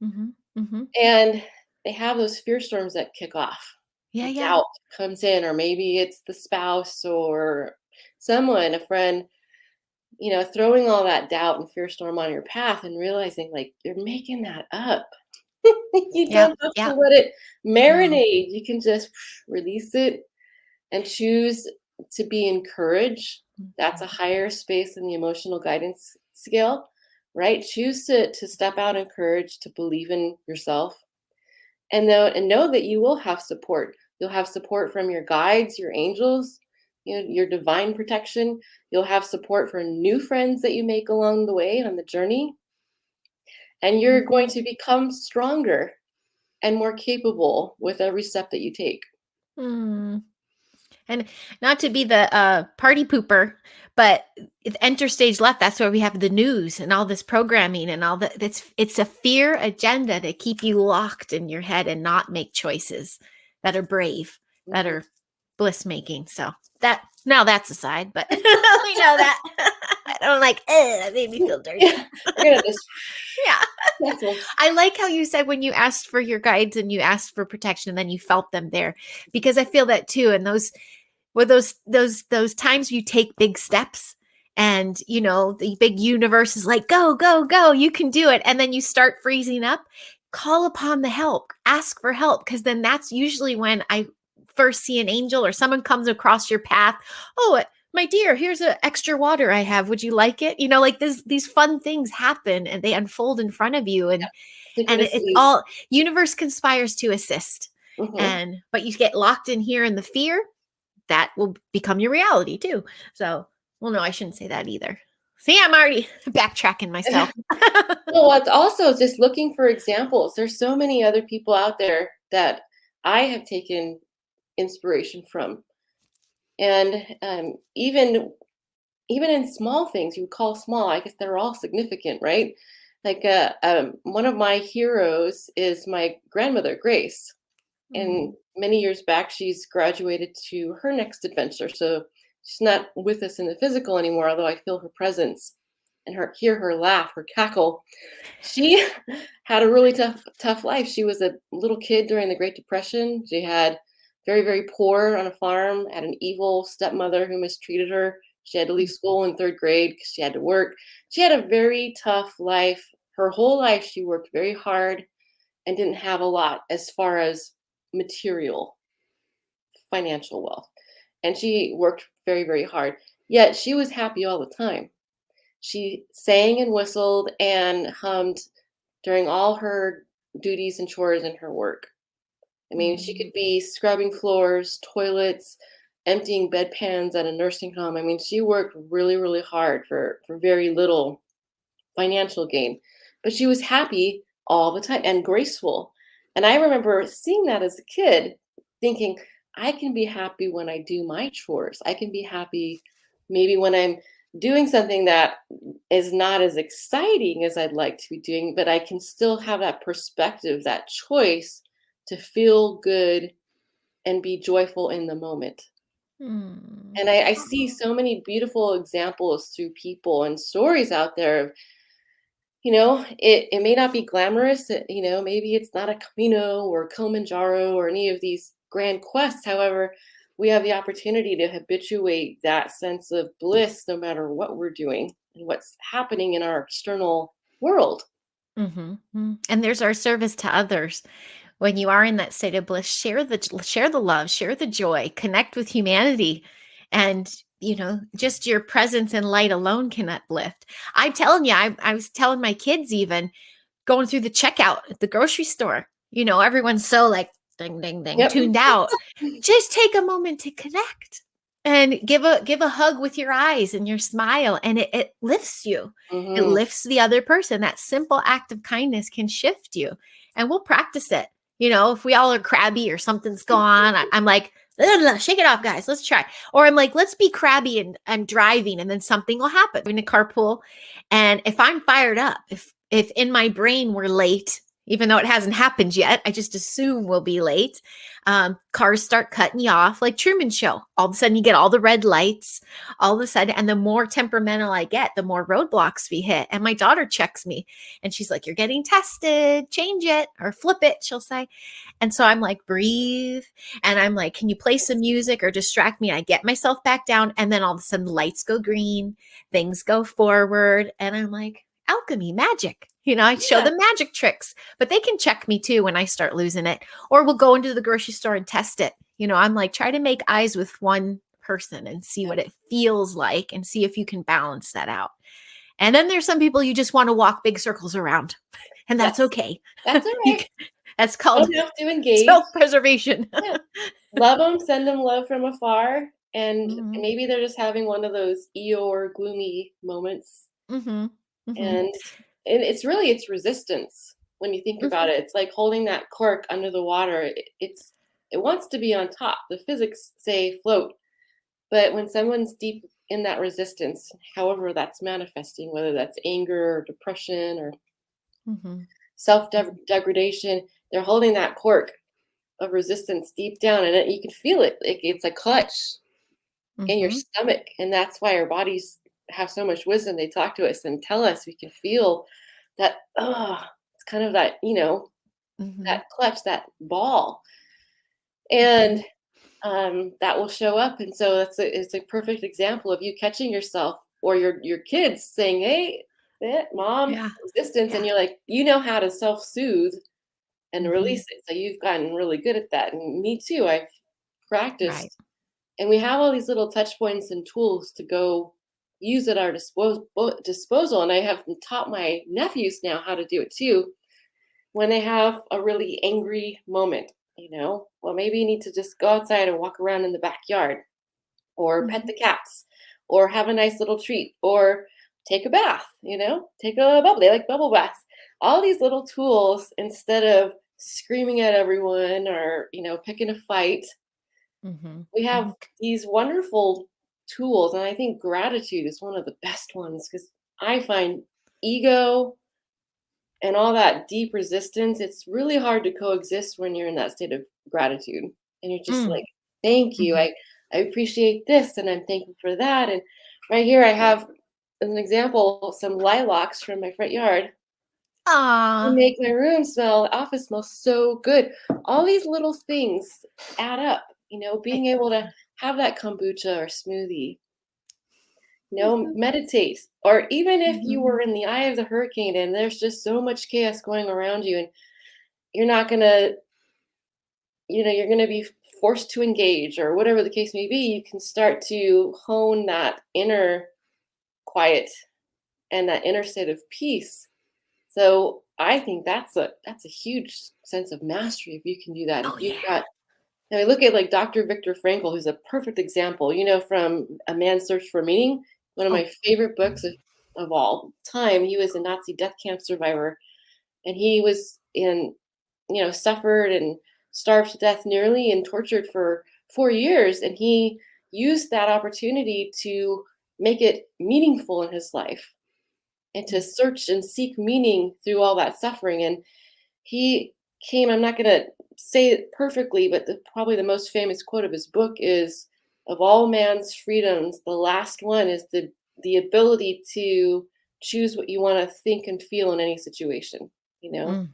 Mhm. Mhm. and they have those fear storms that kick off. Yeah, yeah. Doubt comes in, or maybe it's the spouse or someone, a friend, throwing all that doubt and fear storm on your path and realizing like you're making that up. You Yep. don't have to Yep. let it No. marinate. You can just release it and choose to be encouraged. That's a Mhm. higher space in the emotional guidance scale, right? Choose to step out in courage, to believe in yourself, and know that you will have support. You'll have support from your guides, your angels, your divine protection. You'll have support from new friends that you make along the way on the journey, and you're Mhm. going to become stronger and more capable with every step that you take. Mm. And not to be the party pooper, but enter stage left. That's where we have the news and all this programming and all that. It's a fear agenda to keep you locked in your head and not make choices that are brave, that Mhm. are bliss making. So that now that's aside, but we know that. I don't like. That made me feel dirty. Yeah, we're gonna just Yeah. cancel. I like how you said when you asked for your guides and you asked for protection and then you felt them there, because I feel that too. And those times you take big steps and the big universe is like, go, go, go, you can do it, and then you start freezing up. Call upon the help, ask for help, because then that's usually when I first see an angel or someone comes across your path. Oh, my dear, here's an extra water I have, would you like it? Like these fun things happen and they unfold in front of you, and it's Synchronicities. all universe conspires to assist. Mhm. And but you get locked in here in the fear, that will become your reality too. So, well, no, I shouldn't say that either. See, I'm already backtracking myself. Well, it's also just looking for examples. There's so many other people out there that I have taken inspiration from, and even in small things you would call small, I guess they're all significant, right? Like one of my heroes is my grandmother, Grace, and Mm. many years back she's graduated to her next adventure. So she's not with us in the physical anymore, although I feel her presence and hear her laugh, her cackle. She had a really tough life. She was a little kid during the Great Depression. She had very, very poor on a farm, had an evil stepmother who mistreated her. She had to leave school in third grade because she had to work. She had a very tough life. Her whole life, she worked very hard and didn't have a lot as far as material, financial wealth. And she worked very, very hard. Yet she was happy all the time. She sang and whistled and hummed during all her duties and chores in her work. I mean, she Mm. could be scrubbing floors, toilets, emptying bedpans at a nursing home. I mean, she worked really, really hard for very little financial gain. but she was happy all the time and graceful. And I remember seeing that as a kid, thinking, I can be happy when I do my chores. I can be happy maybe when I'm doing something that is not as exciting as I'd like to be doing, but I can still have that perspective, that choice to feel good and be joyful in the moment. Mm. And I see so many beautiful examples through people and stories out there of, it may not be glamorous, maybe it's not a Camino or Kilimanjaro or any of these grand quests. However, we have the opportunity to habituate that sense of bliss no matter what we're doing and what's happening in our external world. Mhm, mm. And there's our service to others. When you are in that state of bliss, share the love, share the joy, connect with humanity, and just your presence and light alone can uplift. I'm telling you, I was telling my kids even going through the checkout at the grocery store. Everyone's so like ding ding ding Yep. tuned out. Just take a moment to connect and give a hug with your eyes and your smile, and it lifts you. It Hmm. lifts the other person. That simple act of kindness can shift you, and we'll practice it. If we all are crabby or something's gone, I'm like, "Ugh, shake it off, guys. Let's try." Or I'm like, let's be crabby and driving, and then something will happen. We're in a carpool, and if I'm fired up, if in my brain we're late, even though it hasn't happened yet, I just assume we'll be late. Cars start cutting you off like Truman Show. All of a sudden, you get all the red lights. All of a sudden, and the more temperamental I get, the more roadblocks we hit. And my daughter checks me, and she's like, "You're getting tested. Change it or flip it." She'll say, and so I'm like, breathe. And I'm like, can you play some music or distract me? I get myself back down. And then all of a sudden, the lights go green, things go forward. And I'm like, alchemy, magic. I show Yeah. them magic tricks, but they can check me too when I start losing it. Or we'll go into the grocery store and test it. I'm like, try to make eyes with one person and see what Yep. it feels like and see if you can balance that out. And then there's some people you just want to walk big circles around, and that's Yes. okay. That's all You right. can, that's called Don't have to engage. self-preservation. Yeah. Love them, send them love from afar, and Mhm, maybe they're just having one of those Eeyore gloomy moments, mhm, mhm, and it's resistance when you think about mhm, it. It's like holding that cork under the water. It wants to be on top. The physics say float, but when someone's deep in that resistance, however that's manifesting, whether that's anger or depression or mhm, self degradation, they're holding that cork of resistance deep down, and you can feel it. It's a clutch in your mhm, stomach, and that's why our bodies have so much wisdom. They talk to us and tell us we can feel that. It's kind of that mhm, that clutch, that ball, mhm. and that will show up. And so it's a perfect example of you catching yourself or your kids saying, "Hey, mom, Yeah, resistance," and yeah. you're like, how to self soothe and Mhm. release it. So you've gotten really good at that, and me too. I've Right. practiced. And we have all these little touch points and tools to go use at our disposal. And I have taught my nephews now how to do it too. When they have a really angry moment, well, maybe you need to just go outside and walk around in the backyard or pet Mhm, the cats or have a nice little treat or take a bath, take a bubble. They like bubble baths. All these little tools instead of screaming at everyone or, picking a fight, mhm, we have mhm. these wonderful tools, and I think gratitude is one of the best ones because I find ego and all that deep resistance, it's really hard to coexist when you're in that state of gratitude. And you're just Mm, like, thank you. mhm. I appreciate this and I'm thankful for that. And right here I have as an example some lilacs from my front yard to Aw. make my room smell, the office smell so good. All these little things add up, I being able to have that kombucha or smoothie, Mhm, meditate. Or even if you mhm, were in the eye of the hurricane and there's just so much chaos going around you and you're not going to, you're going to be forced to engage or whatever the case may be, you can start to hone that inner quiet and that inner state of peace. So I think that's a huge sense of mastery if you can do that. If Oh, you've yeah. got, I mean, look at like Dr. Viktor Frankl, who's a perfect example, from A Man's Search for Meaning, one of Oh, my favorite books. of all time. He was a Nazi death camp survivor, and he was in, suffered and starved to death nearly and tortured for 4 years. And he used that opportunity to make it meaningful in his life and to search and seek meaning through all that suffering. And he came, I'm not going to say it perfectly, but probably the most famous quote of his book is, of all man's freedoms, the last one is the ability to choose what you want to think and feel in any situation, you know, Mm.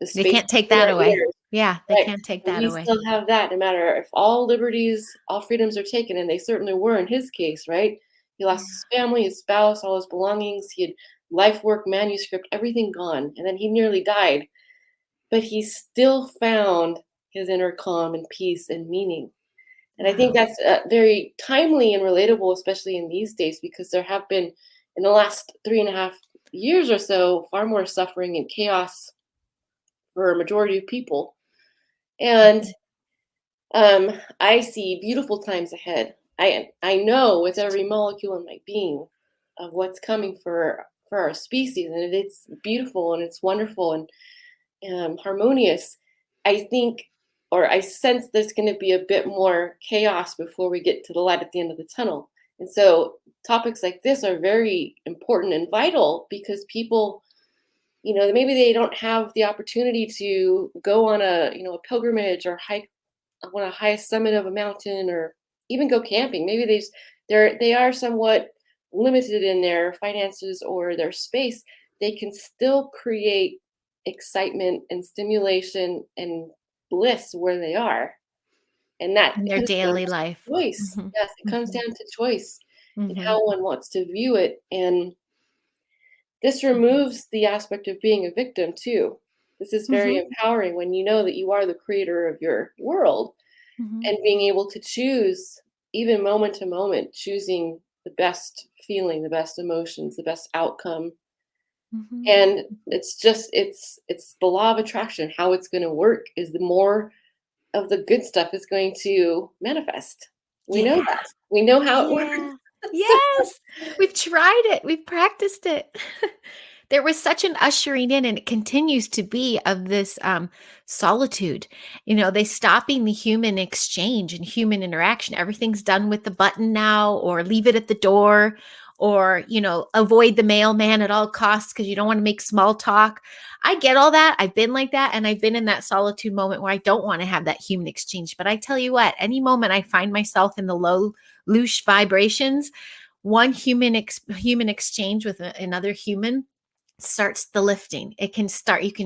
the They space can't take between that our away. ears. Yeah, they Right. can't take And that we away. still have that no matter if all liberties, all freedoms are taken, and they certainly were in his case, right? He lost Yeah. his family, his spouse, all his belongings. He had life work, manuscript, everything gone. And then he nearly died. But he still found his inner calm and peace and meaning. And I think Wow. that's very timely and relatable, especially in these days, because there have been, in the last 3.5 years or so, far more suffering and chaos for a majority of people. And Mhm. I see beautiful times ahead. I know with every molecule in my being of what's coming for our species, and it's beautiful and it's wonderful and harmonious. I think, or I sense there's going to be a bit more chaos before we get to the light at the end of the tunnel. And so topics like this are very important and vital because people, maybe they don't have the opportunity to go on a pilgrimage or hike on a highest summit of a mountain or even go camping. Maybe they are somewhat limited in their finances or their space. They can still create excitement and stimulation and bliss where they are. And that In their comes down daily to life. choice. Mhm. Yes, it comes Mhm. down to choice and Mhm. how one wants to view it. And this Mhm. removes the aspect of being a victim too. This is very Mhm. empowering when you know that you are the creator of your world Mhm. and being able to choose, even moment to moment, choosing the best feeling, the best emotions, the best outcome. Mhm. And it's the law of attraction. How it's going to work is the more of the good stuff is going to manifest. We know Yeah. that. We know how it works. Yeah. So, Yes. We've tried it. We've practiced it. There was such an ushering in, and it continues to be, of this solitude. They stopping the human exchange and human interaction. Everything's done with the button now, or leave it at the door, or avoid the mailman at all costs because you don't want to make small talk. I get all that. I've been like that, and I've been in that solitude moment where I don't want to have that human exchange. But I tell you what, any moment I find myself in the low, loose vibrations, one human exchange with another human starts the lifting. You can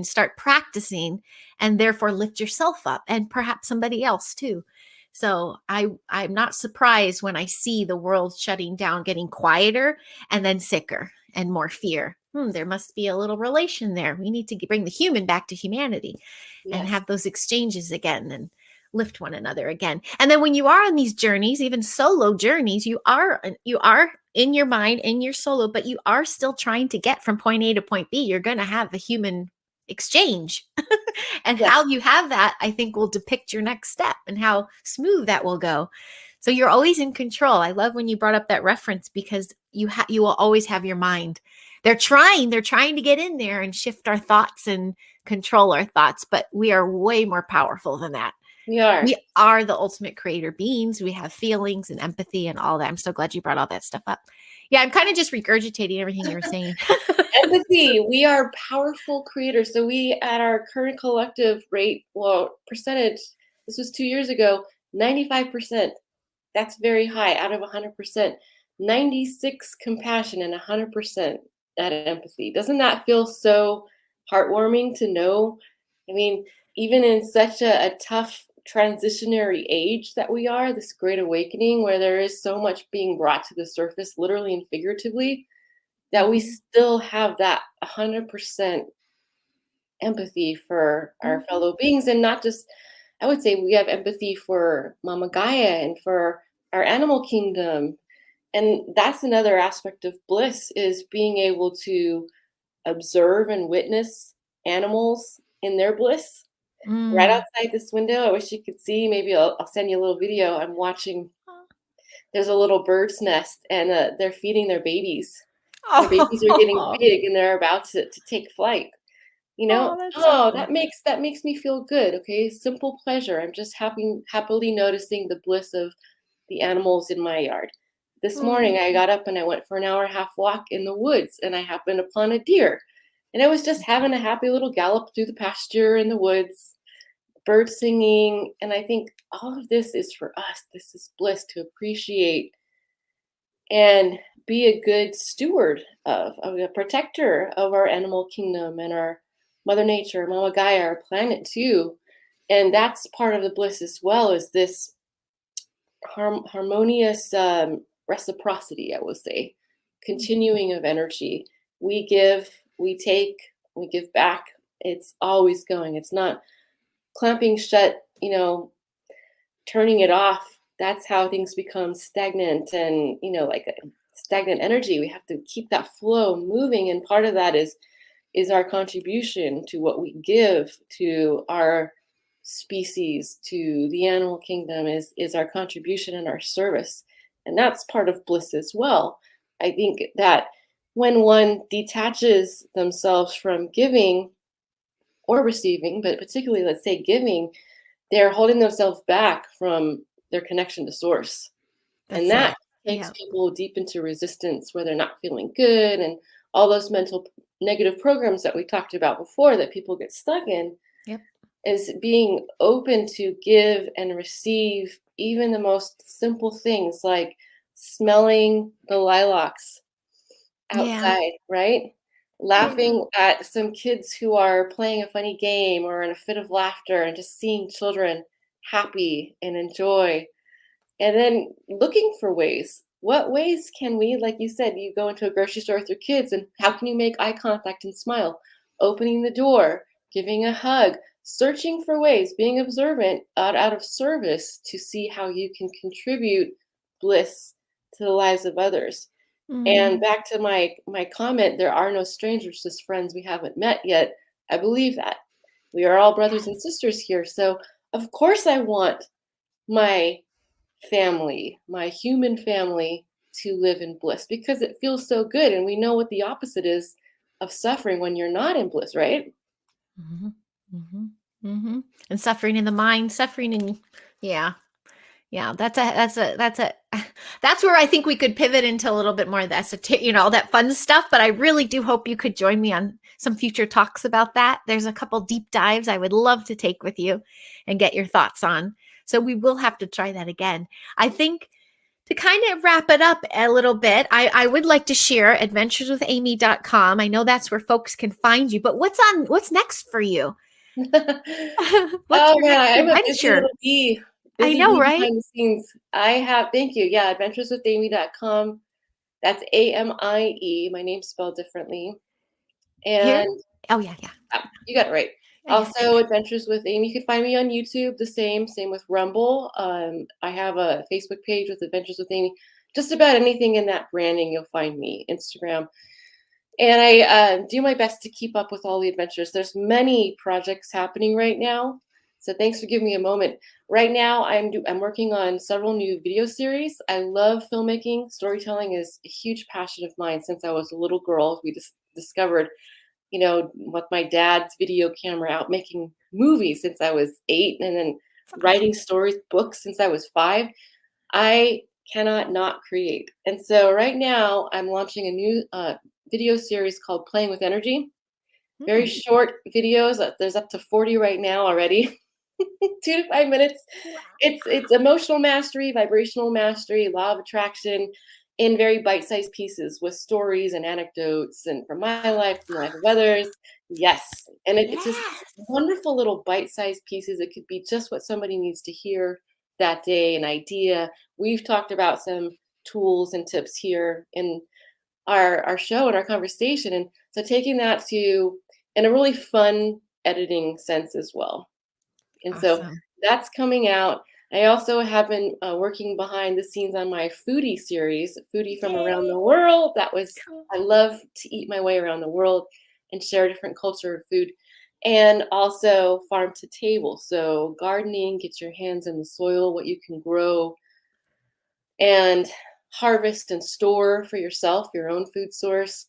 start practicing and therefore lift yourself up and perhaps somebody else too. So I'm not surprised when I see the world shutting down, getting quieter, and then sicker and more fear. There must be a little relation there. We need to bring the human back to humanity and yes, have those exchanges again and lift one another again. And then when you are on these journeys, even solo journeys, you are in your mind, in your solo, but you are still trying to get from point A to point B. You're going to have a human exchange. And yes, how you have that, I think, will depict your next step and how smooth that will go. So you're always in control. I love when you brought up that reference because you will always have your mind. They're trying to get in there and shift our thoughts and control our thoughts, but we are way more powerful than that. we are. We are the ultimate creator beings. We have feelings and empathy and all that. I'm so glad you brought all that stuff up. Yeah, I'm kind of just regurgitating everything you were saying. Empathy. We are powerful creators. So we, at our current collective rate, well, percentage, this was 2 years ago, 95%. That's very high out of 100%. 96 compassion and 100% that empathy. Doesn't that feel so heartwarming to know? I mean, even in such a tough transitionary age that we are, this great awakening where there is so much being brought to the surface, literally and figuratively, that we Mhm, still have that 100% empathy for our mhm, fellow beings. And not just, I would say we have empathy for Mama Gaia and for our animal kingdom. And that's another aspect of bliss, is being able to observe and witness animals in their bliss right mm. outside this window. I wish you could see. Maybe I'll send you a little video. I'm watching. There's a little bird's nest, and they're feeding their babies. Their babies are getting Oh, big and they're about to take flight. oh, that's so Oh, cool. that makes me feel good. Okay, simple pleasure. I'm just happily noticing the bliss of the animals in my yard. This morning, Mm. I got up and I went for an hour and a half walk in the woods, and I happened upon a deer, and I was just having a happy little gallop through the pasture in the woods, birds singing, and I think all of this is for us. This is bliss to appreciate and be a good steward of a protector of our animal kingdom and our Mother Nature, Mama Gaia, our planet too. And that's part of the bliss as well, is this harmonious reciprocity, I would say, continuing of energy. We give, we take, we give back. It's always going. It's not clamping shut, turning it off. That's how things become stagnant and, like a stagnant energy. We have to keep that flow moving. And part of that is our contribution to what we give to our species, to the animal kingdom, is our contribution and our service. And that's part of bliss as well. I think that when one detaches themselves from giving or receiving, but particularly, let's say, giving, they're holding themselves back from their connection to source. And That's that it. takes Yeah. people deep into resistance where they're not feeling good, and all those mental negative programs that we talked about before that people get stuck in, Yep. is being open to give and receive even the most simple things like smelling the lilacs Yeah. outside, right? Yeah. Laughing at some kids who are playing a funny game or in a fit of laughter, and just seeing children happy and enjoy. And then looking for ways. What ways can we, like you said, you go into a grocery store with your kids, and how can you make eye contact and smile? Opening the door, giving a hug, searching for ways, being observant out of service to see how you can contribute bliss to the lives of others. And Mm. back to my comment, there are no strangers, just friends we haven't met yet. I believe that. We are all brothers and sisters here. So of course I want my family, my human family, to live in bliss because it feels so good. And we know what the opposite is of suffering when you're not in bliss, right? Mhm. Mhm. Mhm. And suffering in the mind, suffering in yeah. Yeah, that's a that's where I think we could pivot into a little bit more of the all that fun stuff, but I really do hope you could join me on some future talks about that. There's a couple deep dives I would love to take with you and get your thoughts on. So we will have to try that again. I think to kind of wrap it up a little bit, I would like to share adventureswithamie.com. I know that's where folks can find you, but what's next for you? What's Oh your man, next I'm a busy adventure? little bee. I Busy know, bee right? behind the scenes. I have, thank you. Yeah, adventureswithamie.com. That's AMIE. My name's spelled differently. Here? And Oh, yeah, yeah. you got it right. Yeah. Also, Adventures with Amy. You can find me on YouTube, the same with Rumble. I have a Facebook page with Adventures with Amy. Just about anything in that branding, you'll find me. Instagram. And I do my best to keep up with all the adventures. There's many projects happening right now, so thanks for giving me a moment. Right now, I'm working on several new video series. I love filmmaking. Storytelling is a huge passion of mine since I was a little girl. We just discovered, with my dad's video camera, out making movies since I was 8, and then That's awesome. writing stories, books since I was 5. I cannot not create. And so right now I'm launching a new video series called Playing with Energy. Very Mm. short videos. There's up to 40 right now already. 2 to 5 minutes. Wow. It's emotional mastery, vibrational mastery, law of attraction in very bite-sized pieces with stories and anecdotes and from my life, from the life of others. Yes. And it's just Yes. wonderful little bite-sized pieces. It could be just what somebody needs to hear that day, an idea. We've talked about some tools and tips here in our show and our conversation. And so taking that to in a really fun editing sense as well. And so Awesome. that's coming out. I also have been working behind the scenes on my foodie series, Foodie from Around the Yay. World. That was, Cool. I love to eat my way around the world and share different culture of food. And also farm to table. So gardening, get your hands in the soil, what you can grow, and harvest and store for yourself, your own food source.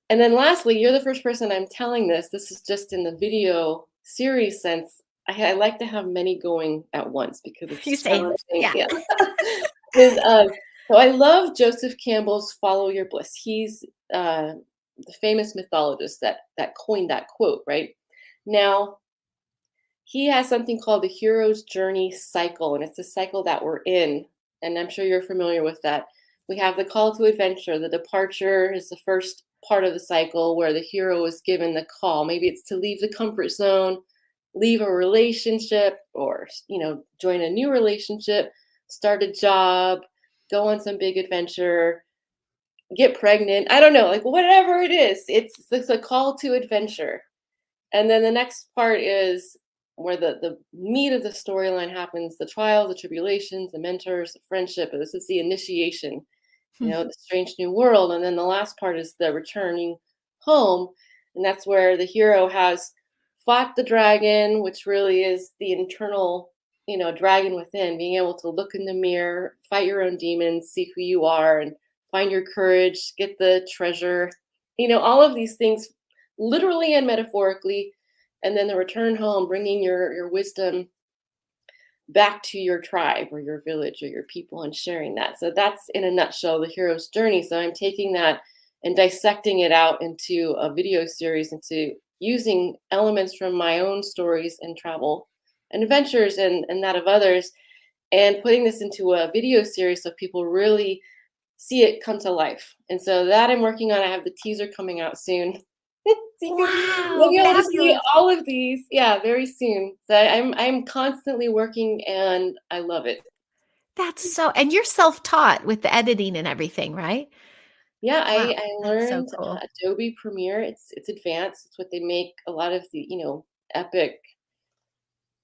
And then lastly, you're the first person I'm telling this. This is just in the video series sense. I like to have many going at once because You it's say, challenging. yeah. Yeah. Is so I love Joseph Campbell's "Follow Your Bliss." He's the famous mythologist that coined that quote. Right now, he has something called the hero's journey cycle, and it's a cycle that we're in. And I'm sure you're familiar with that. We have the call to adventure. The departure is the first part of the cycle where the hero is given the call. Maybe it's to leave the comfort zone, leave a relationship, or join a new relationship, start a job, go on some big adventure, get pregnant. I don't know, like whatever it is. It's a call to adventure. And then the next part is where the meat of the storyline happens, the trials, the tribulations, the mentors, the friendship. This is the initiation, the strange new world. And then the last part is the returning home. And that's where the hero has fought the dragon, which really is the internal, dragon within, being able to look in the mirror, fight your own demons, see who you are, and find your courage, get the treasure, all of these things literally and metaphorically, and then the return home, bringing your wisdom back to your tribe or your village or your people and sharing that. So that's in a nutshell the hero's journey. So I'm taking that and dissecting it out into a video series, into using elements from my own stories and travel and adventures and that of others, and putting this into a video series so people really see it come to life. And so that I'm working on. I have the teaser coming out soon. You'll Wow, be able to see fabulous. all of these, yeah, very soon. So I'm constantly working, and I love it. That's so, and you're self-taught with the editing and everything, right? Yeah, Wow, I that's so learned cool. Adobe Premiere. It's advanced. It's what they make a lot of the epic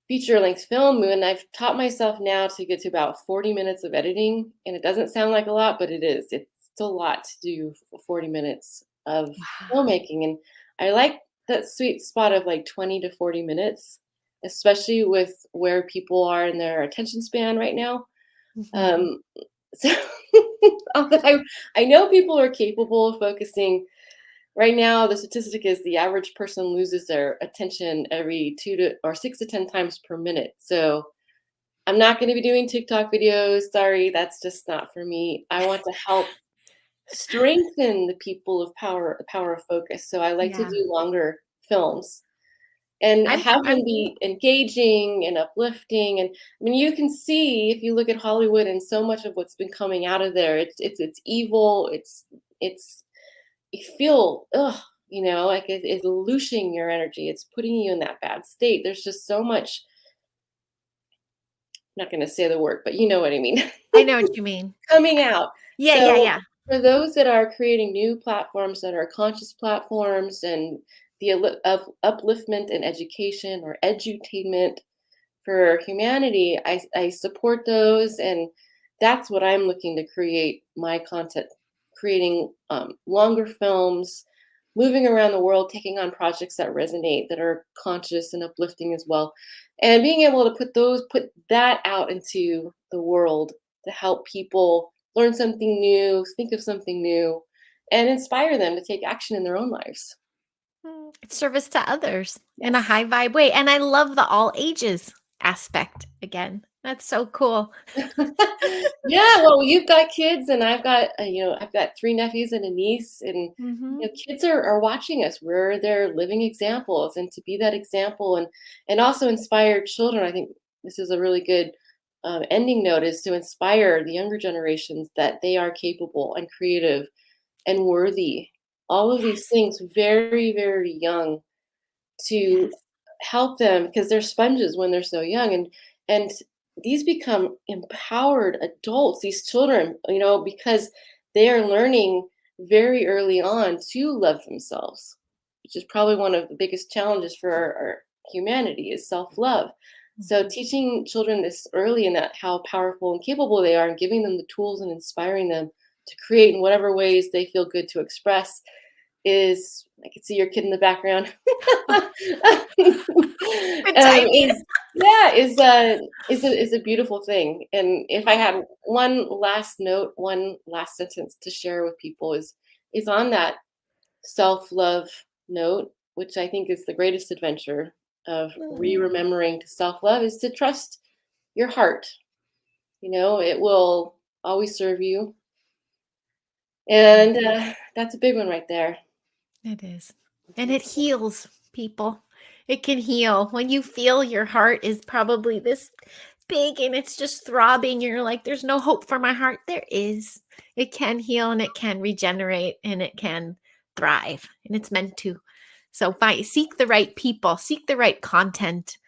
feature length film, and I've taught myself now to get to about 40 minutes of editing. And it doesn't sound like a lot, but it is. It's a lot to do for 40 minutes of Wow. filmmaking. And I like that sweet spot of like 20 to 40 minutes, especially with where people are in their attention span right now. Mhm. Um, so although I know people are capable of focusing. Right now, the statistic is the average person loses their attention every 6 to 10 times per minute. So I'm not going to be doing TikTok videos. Sorry, that's just not for me. I want to help strengthen the people of power, the power of focus. So I like to Yeah. do longer films and have I'm them be engaging and uplifting. And I mean, you can see if you look at Hollywood and so much of what's been coming out of there, it's evil. It's you feel like it's looshing your energy. It's putting you in that bad state. There's just so much. I'm not going to say the word, but you know what I mean. I know what you mean. Coming out. Yeah, yeah, So yeah. for those that are creating new platforms that are conscious platforms and the of upliftment and education or edutainment for humanity, I support those, and that's what I'm looking to create my content, creating longer films, moving around the world, taking on projects that resonate, that are conscious and uplifting as well, and being able to put that out into the world to help people learn something new, think of something new, and inspire them to take action in their own lives. It's service to others in a Yes. high vibe way, and I love the all ages aspect again. That's so cool. Yeah, well, you've got kids, and I've got 3 nephews and a niece, and, Mhm. kids are watching us. We're their living examples, and to be that example and also inspire children. I think this is a really good, ending note, is to inspire the younger generations that they are capable and creative and worthy. All of these Yes, things very, very young, to yes, help them because they're sponges when they're so young, and these become empowered adults, these children, because they are learning very early on to love themselves, which is probably one of the biggest challenges for our humanity is self-love. So mhm. teaching children this early and that how powerful and capable they are, and giving them the tools and inspiring them to create in whatever ways they feel good to express is, I can see your kid in the background. Good timing. Is Yeah, is a beautiful thing. And if I had one last note, one last sentence to share with people is on that self-love note, which I think is the greatest adventure of Mm, re-remembering to self-love, is to trust your heart. It will always serve you. And that's a big one right there. it is. And it heals people. It can heal when you feel your heart is probably this big and it's just throbbing. You're like, there's no hope for my heart. There is. It can heal and it can regenerate and it can thrive and it's meant to. So seek the right people, seek the right content,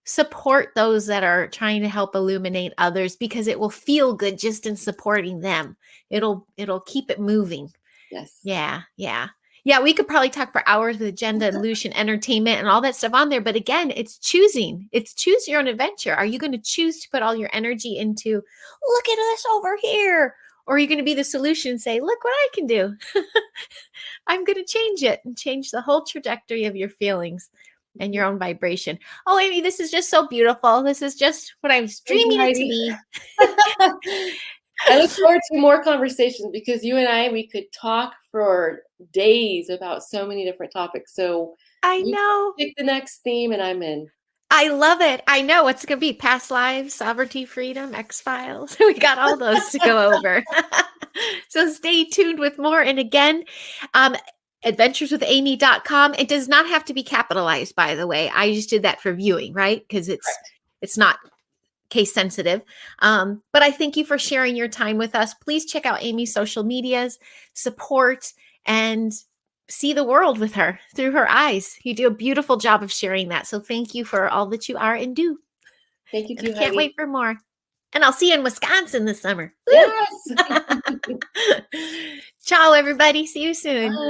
support those that are trying to help illuminate others because it will feel good just in supporting them. It'll keep it moving. Yes. Yeah, yeah. Yeah, we could probably talk for hours with agenda and Lucian entertainment and all that stuff on there. But again, it's choosing. It's choose your own adventure. Are you going to choose to put all your energy into, look at this over here? Or are you going to be the solution and say, look what I can do? I'm going to change it and change the whole trajectory of your feelings and your own vibration. Oh, Amie, this is just so beautiful. This is just what I was Thank you, dreaming it to Heidi. be. I look forward to more conversations because you and we could talk for days about so many different topics. So I you know. pick the next theme and I'm in. I love it. I know it's going to be past lives, sovereignty, freedom, X-Files. We got all those to go over. So stay tuned with more. And again, um, adventureswithamie.com. It does not have to be capitalized, by the way. I just did that for viewing, right? Because it's not case sensitive. But I thank you for sharing your time with us. Please check out Amie's social medias, support, and see the world with her through her eyes. You do a beautiful job of sharing that. So thank you for all that you are and do. Thank you And I too, can't Heidi. wait for more. And I'll see you in Wisconsin this summer. Yes. Woo! Ciao, everybody. See you soon. Bye.